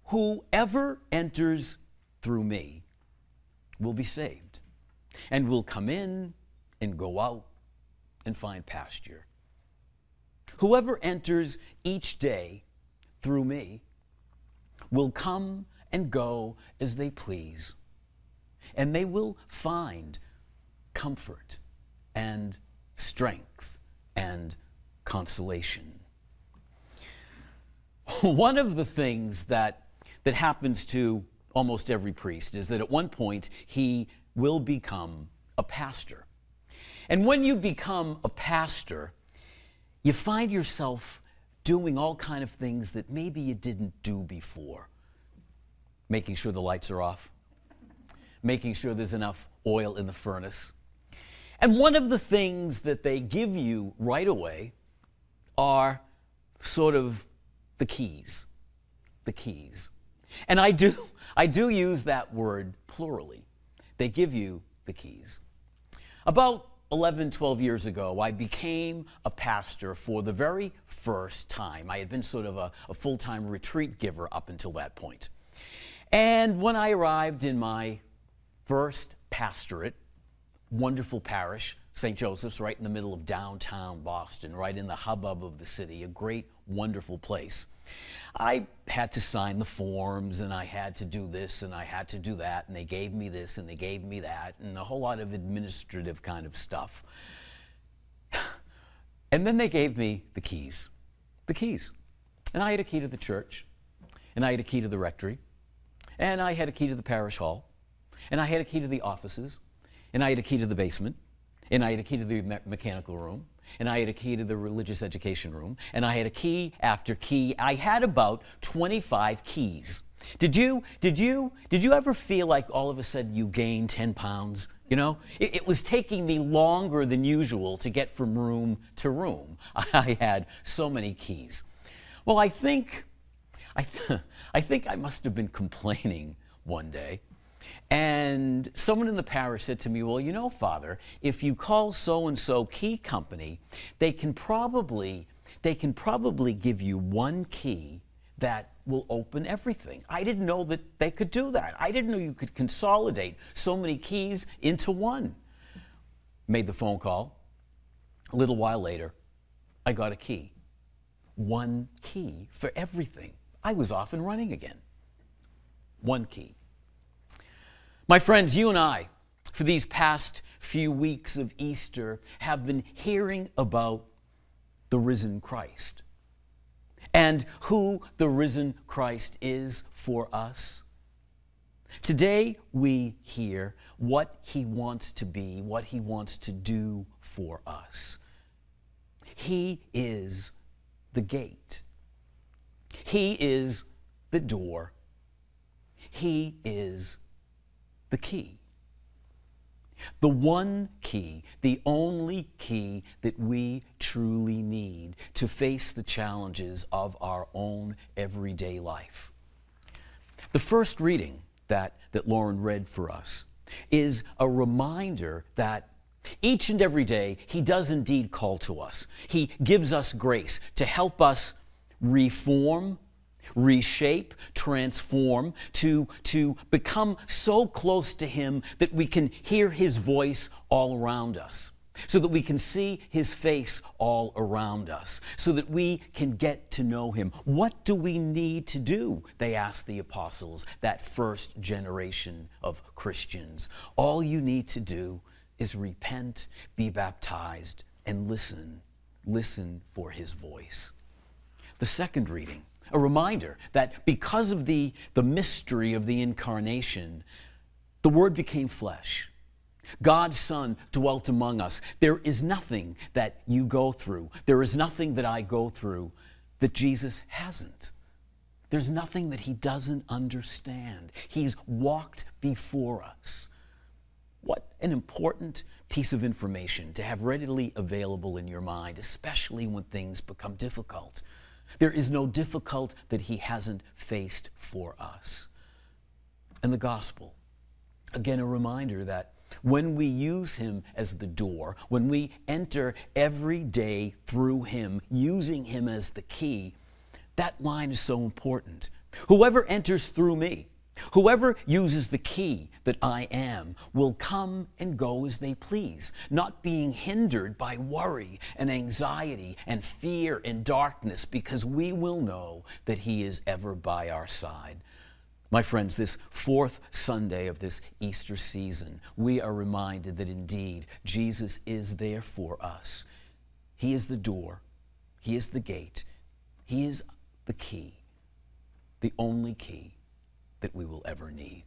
Whoever enters through me will be saved, and will come in and go out and find pasture. Whoever enters each day through me will come and go as they please, and they will find comfort and strength and consolation. One of the things that happens to almost every priest is that at one point he will become a pastor. And when you become a pastor, you find yourself doing all kind of things that maybe you didn't do before. Making sure the lights are off, making sure there's enough oil in the furnace. And one of the things that they give you right away are sort of the keys. The keys. And I do use that word plurally. They give you the keys. About 11, 12 years ago, I became a pastor for the very first time. I had been sort of a full-time retreat giver up until that point. And when I arrived in my first pastorate, wonderful parish, St. Joseph's, right in the middle of downtown Boston, right in the hubbub of the city, a great, wonderful place. I had to sign the forms, and I had to do this, and I had to do that, and they gave me this, and they gave me that, and a whole lot of administrative kind of stuff. And then they gave me the keys. The keys. And I had a key to the church, and I had a key to the rectory, and I had a key to the parish hall, and I had a key to the offices, and I had a key to the basement, and I had a key to the mechanical room, and I had a key to the religious education room, and I had a key after key. I had about 25 keys. Did you ever feel like all of a sudden you gained 10 pounds? You know, it was taking me longer than usual to get from room to room. I had so many keys. Well, I think I must have been complaining one day. And someone in the parish said to me, well, you know, Father, if you call so-and-so key company, they can probably give you one key that will open everything. I didn't know that they could do that. I didn't know you could consolidate so many keys into one. Made the phone call. A little while later, I got a key. One key for everything. I was off and running again. One key. My friends, you and I, for these past few weeks of Easter, have been hearing about the risen Christ and who the risen Christ is for us. Today, we hear what he wants to be, what he wants to do for us. He is the gate. He is the door. He is the key. The one key, the only key that we truly need to face the challenges of our own everyday life. The first reading that Lauren read for us is a reminder that each and every day he does indeed call to us. He gives us grace to help us reform, reshape, transform, to become so close to him that we can hear his voice all around us, so that we can see his face all around us, so that we can get to know him. What do we need to do? They asked the apostles, that first generation of Christians. All you need to do is repent, be baptized, and listen for his voice. The second reading, a reminder that because of the mystery of the incarnation, the Word became flesh. God's Son dwelt among us. There is nothing that you go through, there is nothing that I go through that Jesus hasn't. There's nothing that he doesn't understand. He's walked before us. What an important piece of information to have readily available in your mind, especially when things become difficult. There is no difficult that he hasn't faced for us. And the gospel, again, a reminder that when we use him as the door, when we enter every day through him, using him as the key, that line is so important. Whoever enters through me, whoever uses the key that I am, will come and go as they please, not being hindered by worry and anxiety and fear and darkness, because we will know that He is ever by our side. My friends, this fourth Sunday of this Easter season, we are reminded that indeed Jesus is there for us. He is the door. He is the gate. He is the key, the only key that we will ever need.